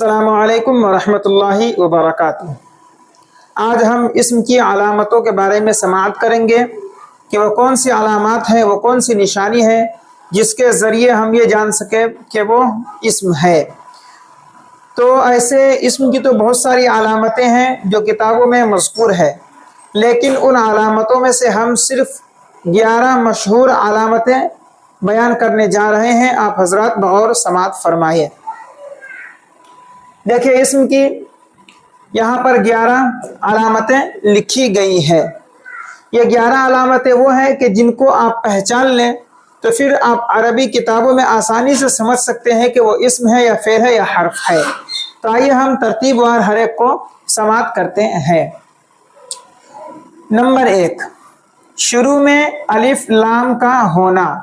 السلام علیکم ورحمۃ اللہ وبرکاتہ۔ آج ہم اسم کی علامتوں کے بارے میں سماعت کریں گے کہ وہ کون سی علامات ہیں، وہ کون سی نشانی ہے جس کے ذریعے ہم یہ جان سکیں کہ وہ اسم ہے۔ تو ایسے اسم کی تو بہت ساری علامتیں ہیں جو کتابوں میں مذکور ہے، لیکن ان علامتوں میں سے ہم صرف 11 مشہور علامتیں بیان کرنے جا رہے ہیں۔ آپ حضرات بغور سماعت فرمائیے۔ دیکھیں، اسم کی یہاں پر 11 علامتیں لکھی گئی ہیں۔ یہ 11 علامتیں وہ ہیں کہ جن کو آپ پہچان لیں تو پھر آپ عربی کتابوں میں آسانی سے سمجھ سکتے ہیں کہ وہ اسم ہے یا فعل ہے یا حرف ہے۔ تو آئیے ہم ترتیب وار ہر ایک کو سماعت کرتے ہیں۔ نمبر 1، شروع میں الف لام کا ہونا۔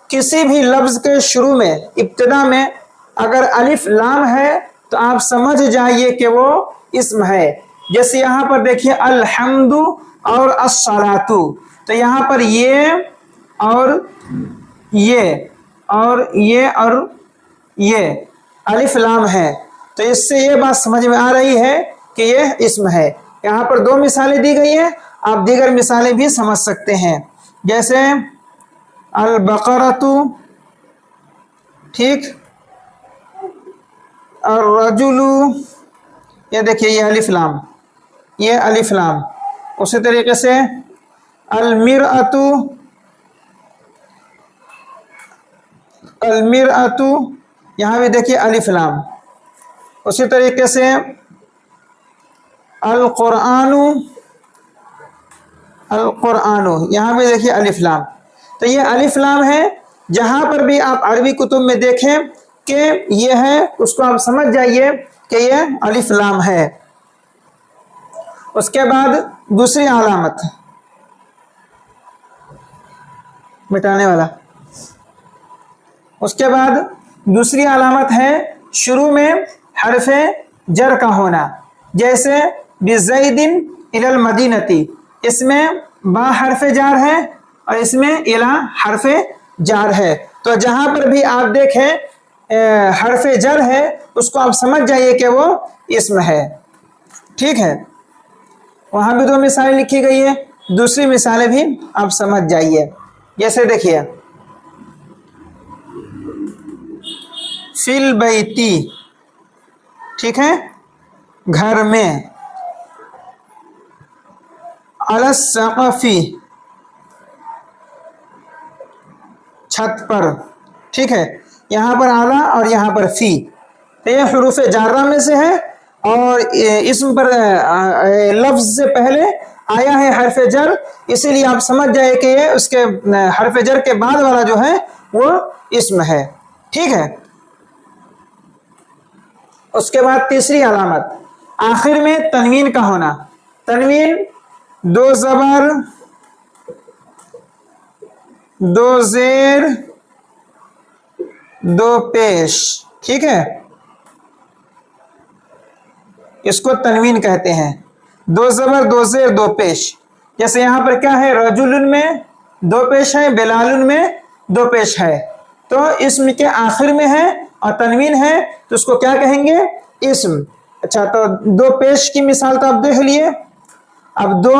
کسی بھی لفظ کے شروع میں، ابتدا میں اگر الف لام ہے تو آپ سمجھ جائیے کہ وہ اسم ہے۔ جیسے یہاں پر دیکھیے الحمد اور الصلاۃ، تو یہاں پر یہ اور یہ اور یہ اور یہ الف لام ہے، تو اس سے یہ بات سمجھ میں آ رہی ہے کہ یہ اسم ہے۔ یہاں پر 2 مثالیں دی گئی ہیں، آپ دیگر مثالیں بھی سمجھ سکتے ہیں، جیسے البقرۃ، ٹھیک، الرجل، یہ دیکھیے یہ الف لام، یہ الف لام۔ اسی طریقے سے المرأۃ، المرأۃ، یہاں بھی دیکھیے الف لام۔ اسی طریقے سے القرآن، القرآن، یہاں بھی دیکھیے الف لام۔ تو یہ الف لام ہے، جہاں پر بھی آپ عربی کتب میں دیکھیں کہ یہ ہے، اس کو آپ سمجھ جائیے کہ یہ الف لام ہے۔ اس کے بعد دوسری علامت، مٹانے والا، اس کے بعد دوسری علامت ہے شروع میں حرف جر کا ہونا، جیسے بزید الی المدینۃ، اس میں با حرف جار ہے اور اس میں الی حرف جار ہے۔ تو جہاں پر بھی آپ دیکھیں حرف جر ہے، اس کو آپ سمجھ جائیے کہ وہ اسم ہے، ٹھیک ہے۔ وہاں بھی 2 مثالیں لکھی گئی ہے، دوسری مثالیں بھی آپ سمجھ جائیے۔ جیسے دیکھیے فی البیت، ٹھیک ہے، گھر میں، علی السقف، چھت پر، ٹھیک ہے۔ یہاں پر اعلیٰ اور یہاں پر فی، تو یہ حروف جارہ میں سے ہے، اور اسم پر لفظ سے پہلے آیا ہے حرف جر، اسی لیے آپ سمجھ جائے کہ یہ اس کے حرف جر کے بعد والا جو ہے وہ اسم ہے، ٹھیک ہے۔ اس کے بعد تیسری علامت، آخر میں تنوین کا ہونا۔ تنوین 2 زبر، 2 زیر، 2 پیش، ٹھیک ہے، اس کو تنوین کہتے ہیں۔ 2 زبر، 2 زیر، 2 پیش۔ جیسے یہاں پر کیا ہے، رجل میں 2 پیش ہے، بلال میں 2 پیش ہے، تو اسم کے آخر میں ہے اور تنوین ہے، تو اس کو کیا کہیں گے، اسم۔ اچھا، تو 2 پیش کی مثال تو آپ دیکھ لیے، اب 2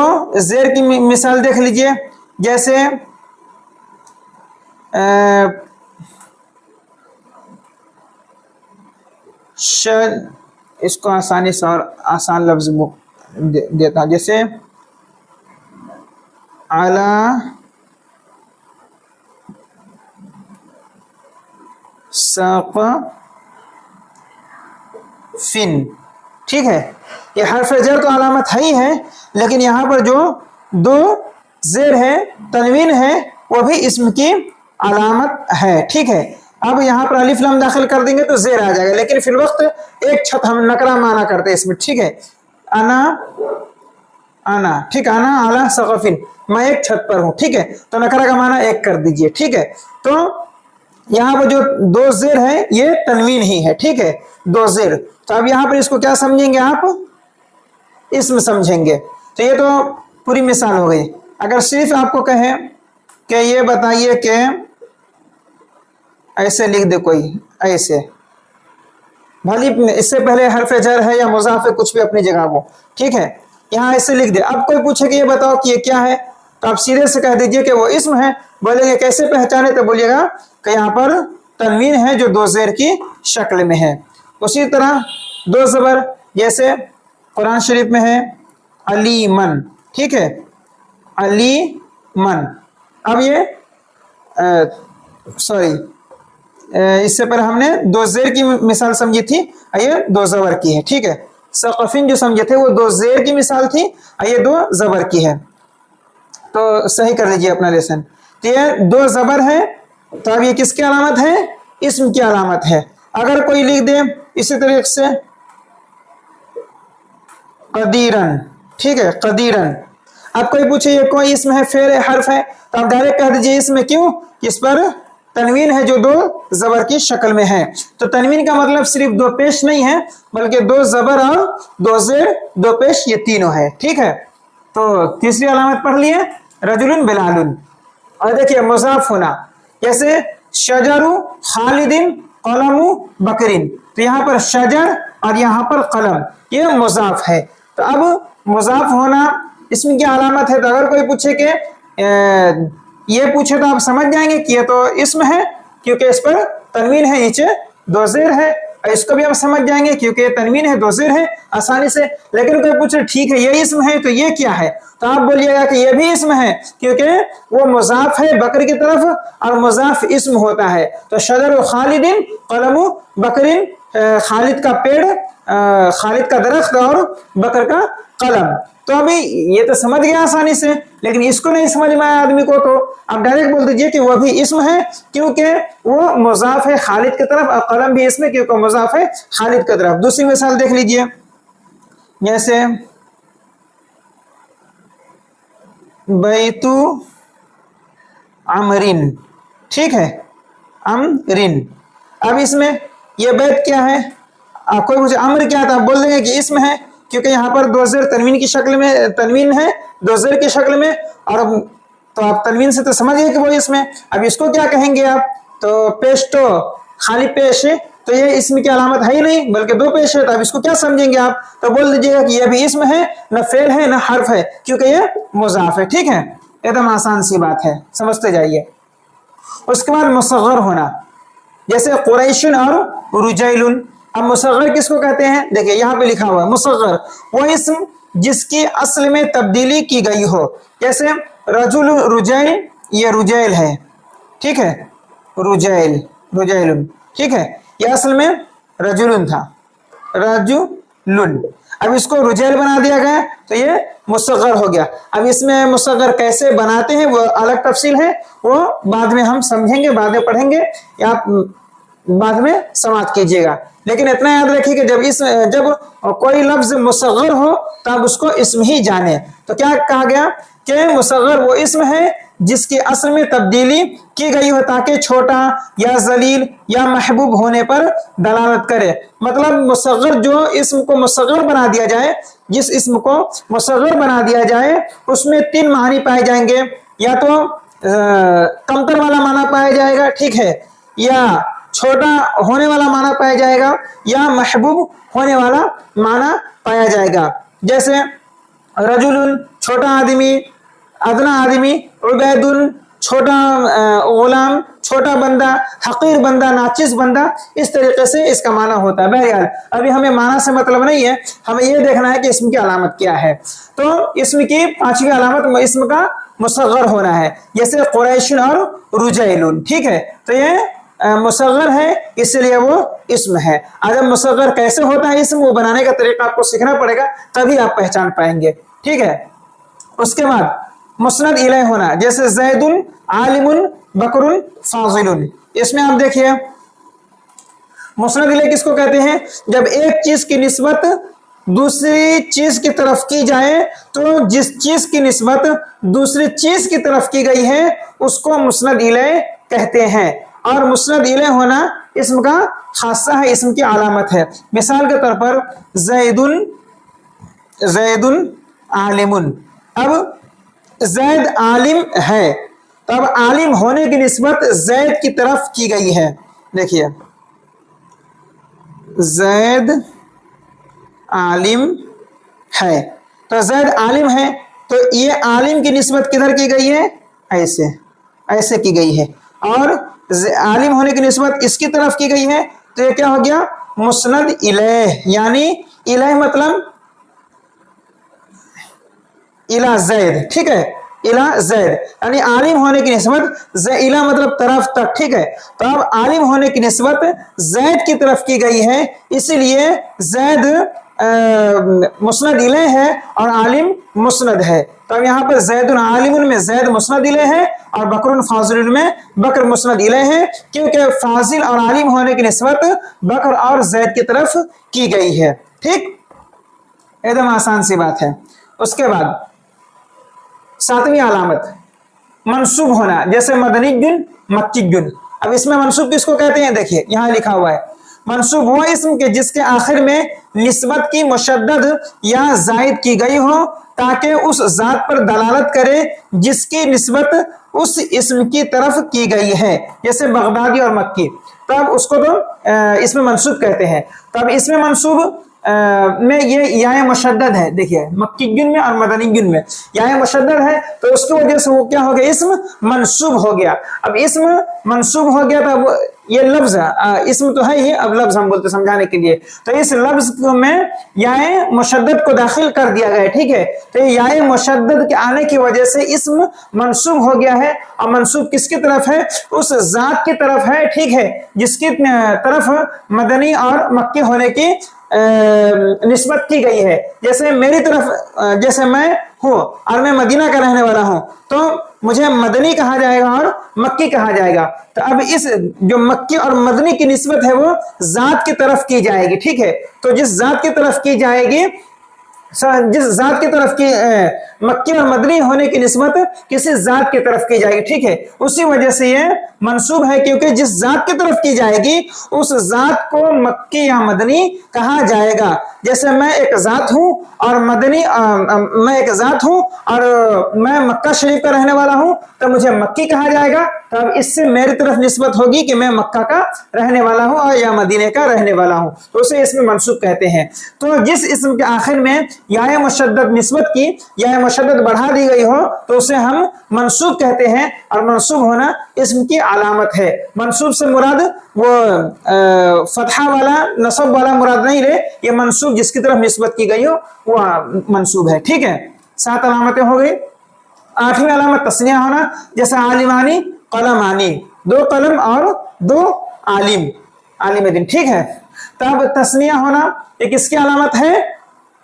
زیر کی مثال دیکھ لیجئے، جیسے اس کو آسانی سے اور آسان لفظ دیتا، جیسے علی سقف، ٹھیک ہے۔ یہ حرف جر تو علامت ہے ہی ہے، لیکن یہاں پر جو 2 زیر ہے، تنوین ہے، وہ بھی اسم کی علامت ہے، ٹھیک ہے۔ اب یہاں پر الف لام داخل کر دیں گے تو زیر آ جائے گا، لیکن فی الوقت ایک چھت ہم نکرہ مانا کرتے ہیں اس میں، ٹھیک ہے۔ انا، انا، ٹھیک، انا علی سقف، میں ایک چھت پر ہوں، ٹھیک ہے، تو نکرہ کا معنی ایک کر دیجئے، ٹھیک ہے۔ تو یہاں پر جو 2 زیر ہے یہ تنوین ہی ہے، ٹھیک ہے، 2 زیر۔ تو اب یہاں پر اس کو کیا سمجھیں گے آپ، اسم سمجھیں گے۔ تو یہ تو پوری مثال ہو گئی۔ اگر صرف آپ کو کہیں کہ یہ بتائیے کہ ایسے لکھ دے کوئی، ایسے भली इससे पहले हर्फ जर है या मुजाफ है, कुछ भी अपनी जगह वो, ठीक है। यहाँ ऐसे लिख दे। अब कोई पूछे कि ये बताओ कि ये क्या है, तो आप सीधे से कह दीजिए कि वो इस्म है। बोलेंगे कैसे पहचाने, तो बोलिएगा कि यहाँ पर तनवीन है जो दो जेर की शक्ल में है। उसी तरह दो ज़बर, जैसे कुरान शरीफ में है अलीमन, ठीक है, अलीमन। अब ये इससे पर हमने दो जेर की मिसाल समझी थी, ये दो ज़बर की है, ठीक है। सक़फ़िन जो समझे थे वो दो जेर की मिसाल थी, ये दो ज़बर की है। तो सही कर लीजिए अपना लेसन। तो ये दो ज़बर है, तो अब ये किसकी अलामत है, इस्म की अलामत है। अगर कोई लिख दे इसी तरीके से कदीरन, ठीक है, कदीरन। अब कोई पूछे ये कोई इस्म है, फेर है, हर्फ है, तो आप डायरेक्ट कह दीजिए इसमें, क्यों, इस पर तनवीन है जो दो ज़बर की शक्ल में है। तो तनवीन का मतलब सिर्फ दो पेश नहीं है, बल्कि दो ज़बर और दो ज़ेर, दो पेश, ये तीनों है, ठीक है। तो तीसरी अलामत पढ़ लिए रजुलन बिलालुन। और देखिए मुज़ाफ होना, जैसे शजरु खालिदिन कलमु बकरिन, तो यहाँ पर शजर और यहाँ पर कलम, ये मुज़ाफ है। तो अब मुज़ाफ होना इसमें क्या अलामत है। तो अगर कोई पूछे कि ये पूछे तो आप समझ जाएंगे कि ये तो इस्म है, क्योंकि इस पर तनवीन है, नीचे दो ज़ेर है। इसको भी आप समझ जाएंगे क्योंकि ये तनवीन है, दो ज़ेर है, आसानी से। लेकिन कोई पूछे ठीक है ये इस्म है, तो ये क्या है, तो आप बोलिएगा कि ये भी इस्म है, क्योंकि वो मुज़ाफ है बकर की तरफ, और मुज़ाफ इस्म होता है। तो शजर खालिदिन कलमु बकरिन, खालिद का पेड़, खालिद का दरख्त, और बकर का कलम। तो अभी ये तो समझ गया आसानी से, लेकिन इसको नहीं समझ में आया आदमी को, तो आप डायरेक्ट बोल दीजिए कि वो भी इस्म है, क्योंकि वो मुज़ाफ है खालिद की तरफ, और कलम भी इसमें क्योंकि मुज़ाफ है खालिद की तरफ। दूसरी मिसाल देख लीजिए, जैसे बैतु अमरिन, ठीक है, अमरिन। अब इसमें ये बैत क्या है, कोई मुझे अमर क्या था, आप बोल देंगे कि इस्म है, क्योंकि यहाँ पर दो ज़ेर तनवीन की शक्ल में, तनवीन है दो ज़ेर की शक्ल में, और तो आप तनवीन से तो समझिए कि वो इसमें। अब इसको क्या कहेंगे आप, तो पेश, तो खाली पेश है, तो ये इसमें की अलामत है ही नहीं, बल्कि दो पेश है, तो अब इसको क्या समझेंगे आप, तो बोल दीजिएगा कि ये भी इसम है, न फेल है न हर्फ है, क्योंकि ये मुज़ाफ है, ठीक है। एकदम आसान सी बात है, समझते जाइए। उसके बाद मुसग़र होना, जैसे कुरैशुन और रुजैलुन। अब मुसग़र किसको कहते हैं, देखिए यहाँ पे लिखा हुआ है मुसग़र वो इस्म जिसकी असल में तब्दीली की गई हो। जैसे रजुल रुजैल, ये रुजैल है, ठीक है, रुजैल, रुजैलुन, ठीक है, ये असल में रजुलुन था, रजुलुन। अब इसको रुजैल बना दिया गया, तो ये मुसग़र हो गया। अब इसमें मुसग़र कैसे बनाते हैं वो अलग तफसील है, वो बाद में हम समझेंगे, बाद में पढ़ेंगे, या बाद में समाप्त कीजिएगा। लेकिन इतना याद रखिए कि जब कोई लफ्ज मुसग़र हो तो आप उसको इस्म ही जाने। तो क्या कहा गया कि मुसग़र वो इस्म है जिसकी असल में तब्दीली की गई हो, ताकि छोटा या जलील या महबूब होने पर दलालत करे। मतलब मुसग़र जो इस्म को मुसग़र बना दिया जाए, जिस इस्म को मुसग़र बना दिया जाए, उसमें तीन मानी पाए जाएंगे, या तो कमतर वाला माना पाया जाएगा, ठीक है, या छोटा होने वाला माना पाया जाएगा, या महबूब होने वाला माना पाया जाएगा। जैसे रजुलुन छोटा आदमी, अदना आदमी, उबैदुन छोटा गुलाम, छोटा बंदा, हकीर बंदा, नाचिस बंदा, इस तरीके से इसका माना होता है। बहरहाल अभी हमें माना से मतलब नहीं है, हमें ये देखना है कि इसम की अलामत क्या है। तो इसम की पांचवी अलामत इसम का मुसग़र होना है, जैसे कुरैशुन और रुजैलुन, ठीक है। तो ये मुसग़र है, इसलिए वो इस्म है। अगर मुसग़र कैसे होता है इस्म, वो बनाने का तरीका आपको सीखना पड़ेगा, तभी आप पहचान पाएंगे, ठीक है। उसके बाद मुस्नद इलैह होना, जैसे ज़ैदुन आलिमुन बकरुन फाज़िलुन। इसमें आप देखिए मुस्नद इलैह किसको कहते हैं, जब एक चीज की निस्बत दूसरी चीज की तरफ की जाए, तो जिस चीज की निस्बत दूसरी चीज की तरफ की गई है उसको मुस्नद इलैह कहते हैं। और मुस्नद इलैह होना इस्म का खासा है, इस्म की अलामत है। मिसाल के तौर पर ज़ैदुन आलिमुन। अब ज़ैद आलिम है, तो अब आलिम होने की निस्बत ज़ैद की तरफ की गई है। देखिए زید عالم ہے, تو زید عالم ہے, تو یہ عالم کی نسبت کدھر کی گئی ہے؟ ایسے, ایسے کی گئی ہے, اور عالم ہونے کی نسبت اس کی طرف کی گئی ہے, تو یہ کیا ہو گیا؟ مسند الیہ, یعنی الیہ مطلب الی زید, ٹھیک ہے, الی زید یعنی عالم ہونے کی نسبت الی مطلب طرف تک, ٹھیک ہے. تو اب عالم ہونے کی نسبت زید کی طرف کی گئی ہے, اسی لیے زید مسند الیہ ہے اور عالم مسند ہے. تو اب یہاں پر زید عالم میں زید مسند الیہ ہے اور بکر فاضل میں بکر مسند الیہ ہے, کیونکہ فاضل اور عالم ہونے کی نسبت بکر اور زید کی طرف کی گئی ہے. ٹھیک, ایک دم آسان سی بات ہے. اس کے بعد ساتویں علامت منصوب ہونا, جیسے مدنی جن مکی جن. اب اس میں منصوب کس کو کہتے ہیں؟ دیکھیے یہاں لکھا ہوا ہے, منصوب وہ اسم کے جس کے آخر میں نسبت کی مشدد یا زائد کی گئی ہو تاکہ اس ذات پر دلالت کرے جس کی نسبت اس اسم کی طرف کی گئی ہے, جیسے بغدادی اور مکی. تو اب اس کو تو اس میں منصوب کہتے ہیں. تو اب اس میں منصوب میں یہ یا مشدد ہے, دیکھیے مکی جن میں اور مدنی جن میں یا مشدد ہے, تو اس کی وجہ سے وہ کیا ہو گیا؟ اسم منصوب ہو گیا. اب اسم منصوب ہو گیا تو اب یہ لفظ اسم تو ہے ہی, اب لفظ ہم بولتے سمجھانے کے لیے, تو اس لفظ میں یا مشدد کو داخل کر دیا گیا, ٹھیک ہے. تو یا مشدد کے آنے کی وجہ سے اسم منصوب ہو گیا ہے, اور منصوب کس کی طرف ہے؟ اس ذات کی طرف ہے, ٹھیک ہے, جس کی طرف مدنی اور مکی ہونے کی نسبت کی گئی ہے. جیسے میری طرف, جیسے میں ہوں اور میں مدینہ کا رہنے والا ہوں, تو مجھے مدنی کہا جائے گا اور مکی کہا جائے گا. تو اب اس جو مکی اور مدنی کی نسبت ہے وہ ذات کی طرف کی جائے گی, ٹھیک ہے. تو جس ذات کی طرف کی جائے گی, جس ذات کی طرف کی مکی اور مدنی ہونے کی نسبت کسی ذات کی طرف کی جائے گی, ٹھیک ہے, اسی وجہ سے یہ منصوب ہے, کیونکہ جس ذات کی طرف کی جائے گی اس ذات کو مکی یا مدنی کہا جائے گا. جیسے میں ایک ذات ہوں اور مدنی, میں ایک ذات ہوں اور میں مکہ شریف کا رہنے والا ہوں, تو مجھے مکی کہا جائے گا. تو اب اس سے میری طرف نسبت ہوگی کہ میں مکہ کا رہنے والا ہوں اور یا مدینے کا رہنے والا ہوں, تو اسے اس میں منصوب کہتے ہیں. تو جس اسم کے آخر میں یا مشدد نسبت کی یا مشدد بڑھا دی گئی ہو تو اسے ہم منصوب کہتے ہیں, اور منصوب ہونا اسم کی علامت ہے. منصوب سے مراد وہ فتحہ والا نصب والا مراد نہیں رہے, یہ منصوب جس کی طرف نسبت کی گئی ہو وہ منصوب ہے. ٹھیک ہے, 7 علامتیں ہو گئی. 8ویں علامت تثنیہ ہونا, جیسے عالمانی قلمانی, 2 قلم اور 2 عالم, عالم دن, ٹھیک ہے. تب تثنیہ ہونا یہ کس کی علامت ہے؟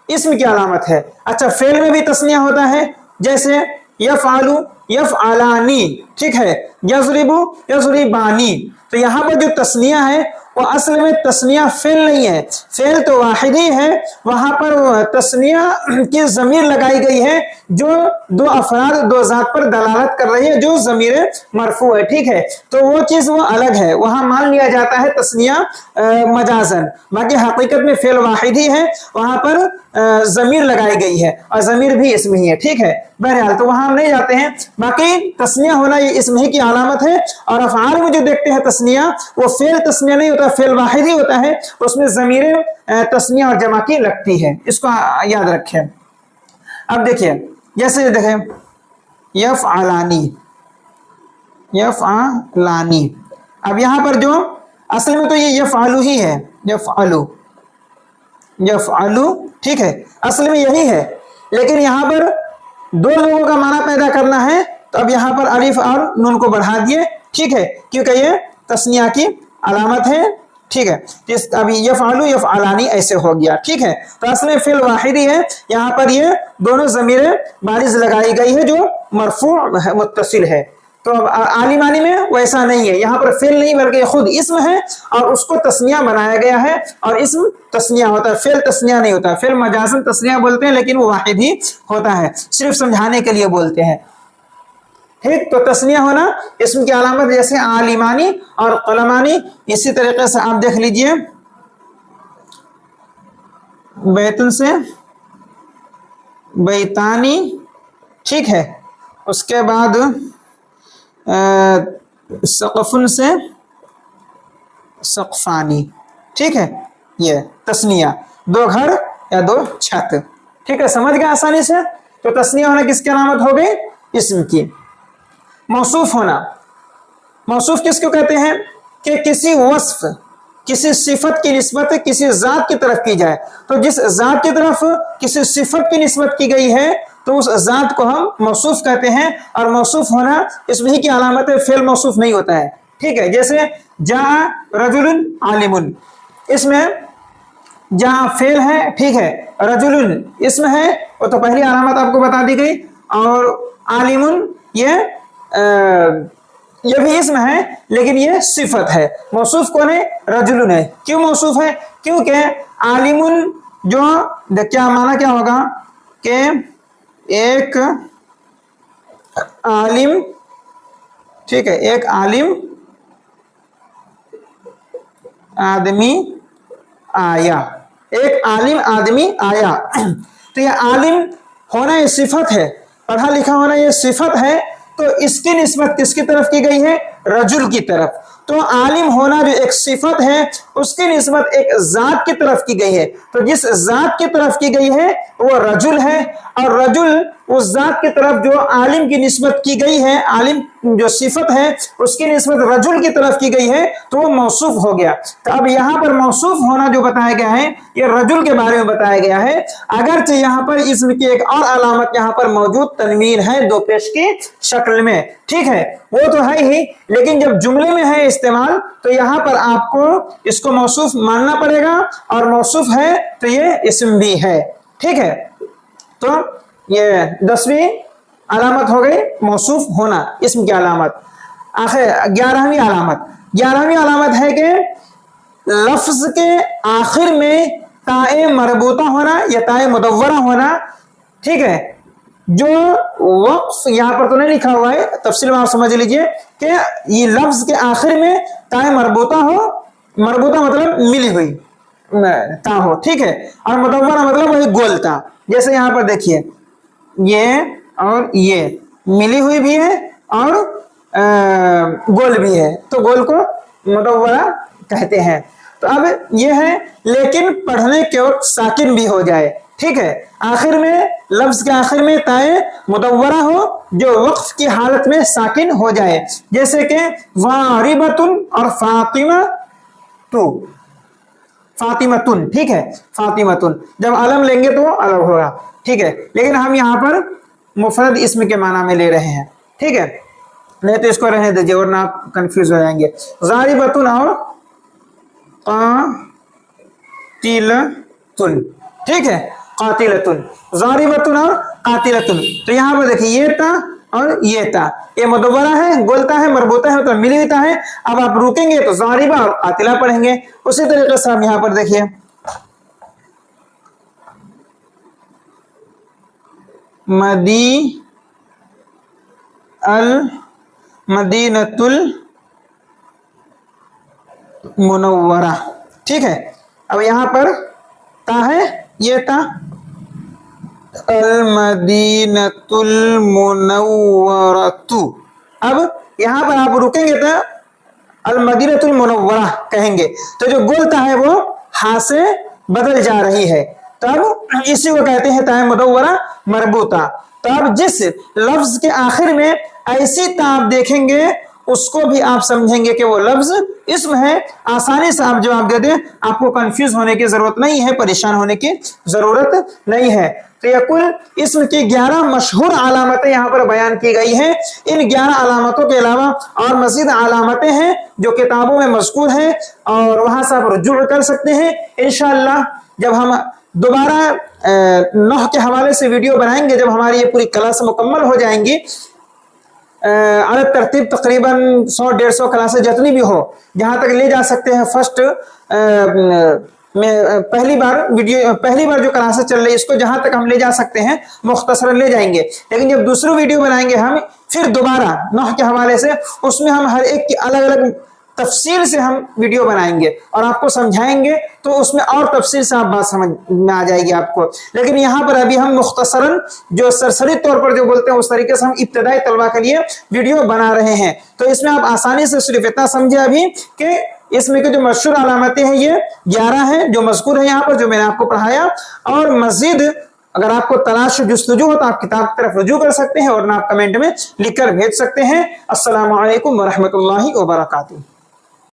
اسم کی علامت ہے. اچھا, فعل میں بھی تثنیہ ہوتا ہے, جیسے یفعلو یفعلانی, ٹھیک ہے, یضربو یضربانی. تو یہاں پر جو تثنیہ ہے وہ اصل میں تثنیہ فعل نہیں ہے, فعل تو واحد ہی ہے, وہاں پر تثنیہ کی ضمیر لگائی گئی ہے جو 2 افراد 2 ذات پر دلالت کر رہی ہے, جو ضمیر مرفوع ہے, ٹھیک ہے. تو وہ چیز وہ الگ ہے, وہاں مان لیا جاتا ہے تثنیہ مجازن, باقی حقیقت میں فعل واحد ہی ہے, وہاں پر ضمیر لگائی گئی ہے اور ضمیر بھی اسم ہی ہے, ٹھیک ہے. بہرحال تو وہاں ہم نہیں جاتے ہیں, باقی تثنیہ ہونا یہ اسم ہی کی علامت ہے. اور افعال میں جو دیکھتے ہیں تثنیہ, وہ فعل تثنیہ نہیں ہوتا, فعل واحد ہی ہوتا ہے, اس میں ضمیر تثنیہ اور جمع کی لگتی ہے, اس کو یاد رکھیں. اب دیکھیں, جیسے دیکھیں یفعلانی یفعلانی, اب یہاں پر جو اصل میں تو یہ یفعلو ہی ہے, یفعلو یفعلو, ٹھیک ہے, اصل میں یہی ہے, لیکن یہاں پر 2 لوگوں کا معنی پیدا کرنا ہے, تو اب یہاں پر الف اور نون کو بڑھا دیے, ٹھیک ہے, کیونکہ یہ تثنیہ کی علامت ہے, ٹھیک ہے. ابھی یفعلو یفعلانی ایسے ہو گیا, ٹھیک ہے. تو اصل میں فعل واحد ہی ہے, یہاں پر یہ دونوں ضمیریں بارز لگائی گئی ہے جو مرفوع متصل ہے. تو اب عالمانی میں ویسا نہیں ہے, یہاں پر فعل نہیں بلکہ خود اسم ہے اور اس کو تثنیہ بنایا گیا ہے, اور اسم تثنیہ ہوتا ہے, فعل تثنیہ نہیں ہوتا. فعل مجازن تثنیہ بولتے ہیں لیکن وہ واحد ہی ہوتا ہے, صرف سمجھانے کے لیے بولتے ہیں. ٹھیک, تو تثنیہ ہونا اسم کی علامت, جیسے عالمانی اور قلمانی. اسی طریقے سے آپ دیکھ لیجئے بیتن سے بیتانی, ٹھیک ہے, اس کے بعد سقفن سے سقفانی, ٹھیک ہے. ये तस्निया, 2 घर या 2 छत। ठीक है, समझ गए आसानी से। तो तस्निया होना किसकी अलामत हो गई? इस्म की। मौसूफ होना, मौसूफ किसको कहते हैं? कि किसी वस्फ, किसी सिफत की निस्बत किसी जात की तरफ की जाए। तो जिस जात की तरफ किसी सिफत की निस्बत की गई है तो उस जात को हम मौसूफ कहते हैं। और मौसूफ होना इसमें ही की अलामत है, फेल मौसूफ नहीं होता है। ठीक है, जैसे जा रजुलन आलिमुन, इसमें जहां फेल है, ठीक है, रजुलन इसमें है, वो तो पहली अलामत आपको बता दी गई। और आलिमुन ये भी इसम है लेकिन ये सिफत है। मौसूफ कौन है? रजुलन है। क्यों मौसूफ है? क्योंकि आलिमुन जो क्या माना क्या होगा कि एक आलिम, ठीक है, एक आलिम आदमी आया, एक आलिम आदमी आया। तो ये आलिम होना ये सिफत है, पढ़ा लिखा होना ये सिफत है। तो इसकी निस्बत किसकी तरफ की गई है? रजुल की तरफ। तो आलिम होना जो एक सिफत है उसकी निस्बत एक जात की तरफ की गई है। तो जिस जात की तरफ की गई है वो रजुल है, और रजुल उस जात की तरफ जो आलिम की निस्बत की गई है, आलिम जो सिफत है उसकी निस्बत रजुल की तरफ की गई है, तो वो मौसूफ हो गया। तो अब यहाँ पर मौसूफ होना जो बताया गया है ये रजुल के बारे में बताया गया है। अगरचे यहाँ पर इसम की एक और अलामत यहाँ पर मौजूद तनवीन है 2 पेश की शक्ल में। ठीक है, वो तो है ही, लेकिन जब जुमले में है इस्तेमाल तो यहाँ पर आपको इसको मौसूफ मानना पड़ेगा, और मौसूफ है तो ये इसम भी है। ठीक है, तो ये 10वीं अलामत हो गई मौसूफ होना, इसम की अलामत। आखिर 11वीं अलामत, 11वीं अलामत है कि लफ्ज के आखिर में ताए मरबूता होना या ताए मुदव्वरा होना। ठीक है, जो वक्फ यहाँ पर तो नहीं लिखा हुआ है, तफसील में आप समझ लीजिए कि ये लफ्ज के आखिर में ताए मरबूता हो, मरबूता मतलब मिली हुई ता हो। ठीक है, और मुदव्वरा मतलब वही गोल ता। जैसे यहाँ पर देखिए ये और ये मिली हुई भी है और गोल भी है, तो गोल को मुदव्वरा कहते हैं। तो अब ये है, लेकिन पढ़ने के वक्त साकिन भी हो जाए। ठीक है, आखिर में लफ्ज के आखिर में ताए मुदव्वरा हो जो वक्फ की हालत में साकिन हो जाए। जैसे कि वारिबतुन और फातिमा तू, फातिमतुन। ठीक है, फातिमतुन जब अलम लेंगे तो अलग होगा। ठीक है, लेकिन हम यहाँ पर मुफरद इसम के माना में ले रहे हैं। ठीक है, नहीं तो इसको रहने दीजिए वरना आप कंफ्यूज हो जाएंगे। ज़ारिबतुन और कातिलतुन। ठीक है, कातिलतुन, ज़ारिबतुन और कातिलतुन। तो यहाँ पर देखिए ये ता और ये ता, ये मुदव्वरा है, गोलता है, मरबूता है, तो मिली हुई ता है। अब आप रुकेंगे तो ज़ारिबा और कातिला पढ़ेंगे। उसी तरीके से हम यहाँ पर देखिए मदीनतुल मुनव्वरा। ठीक है, अब यहाँ पर ता है, ये ता अल मदीनतुल मुनव्वरतु। अब यहाँ पर आप रुकेंगे तो अल मदीनतुल मुनव्वरा कहेंगे, तो जो गोल ता है वो हा से बदल जा रही है, तब इसी को कहते हैं ताए मुदव्वरा मरबूता। तो अब जिस लफ्ज के आखिर में ऐसी ता आप देखेंगे उसको भी आप समझेंगे कि वो लफ्ज इसम है। आसानी से आप जवाब दे दें, आपको कंफ्यूज होने की जरूरत नहीं है, परेशान होने की जरूरत नहीं है। तो यह कुल इसम की 11 मशहूर अलामतें यहाँ पर बयान की गई हैं। इन 11 अलामतों के अलावा और मजीद अलामतें हैं जो किताबों में मज़कूर हैं और वहां से आप रुजू कर सकते हैं। इंशाअल्लाह जब हम दोबारा नह के हवाले से वीडियो बनाएंगे, जब हमारी ये पूरी क्लास मुकम्मल हो जाएंगी, अलग तरतीब तकरीबन 100-150 क्लासें जितनी भी हो, जहां तक ले जा सकते हैं। फर्स्ट में पहली बार जो क्लासेस चल रही है इसको जहां तक हम ले जा सकते हैं मुख्तसरन ले जाएंगे। लेकिन जब दूसरी वीडियो बनाएंगे हम फिर दोबारा नह के हवाले से, उसमें हम हर एक की अलग अलग तफसील से हम वीडियो बनाएंगे और आपको समझाएंगे, तो उसमें और तफसील से आप बात समझ में आ जाएगी आपको। लेकिन यहाँ पर अभी हम मुख्तसरन जो सरसरी तौर पर जो बोलते हैं उस तरीके से हम इब्तदाई तलबा के लिए वीडियो बना रहे हैं। तो इसमें आप आसानी से सिर्फ इतना समझे अभी कि इसम की जो मशहूर अलामतें हैं ये 11 हैं जो मज़कूर है यहाँ पर, जो मैंने आपको पढ़ाया। और मज़ीद अगर आपको तलाश जुस्तजू हो तो आप किताब की तरफ रुजू कर सकते हैं, और ना आप कमेंट में लिख कर भेज सकते हैं। अस्सलामु अलैकुम व रहमतुल्लाहि व बरकातुहू।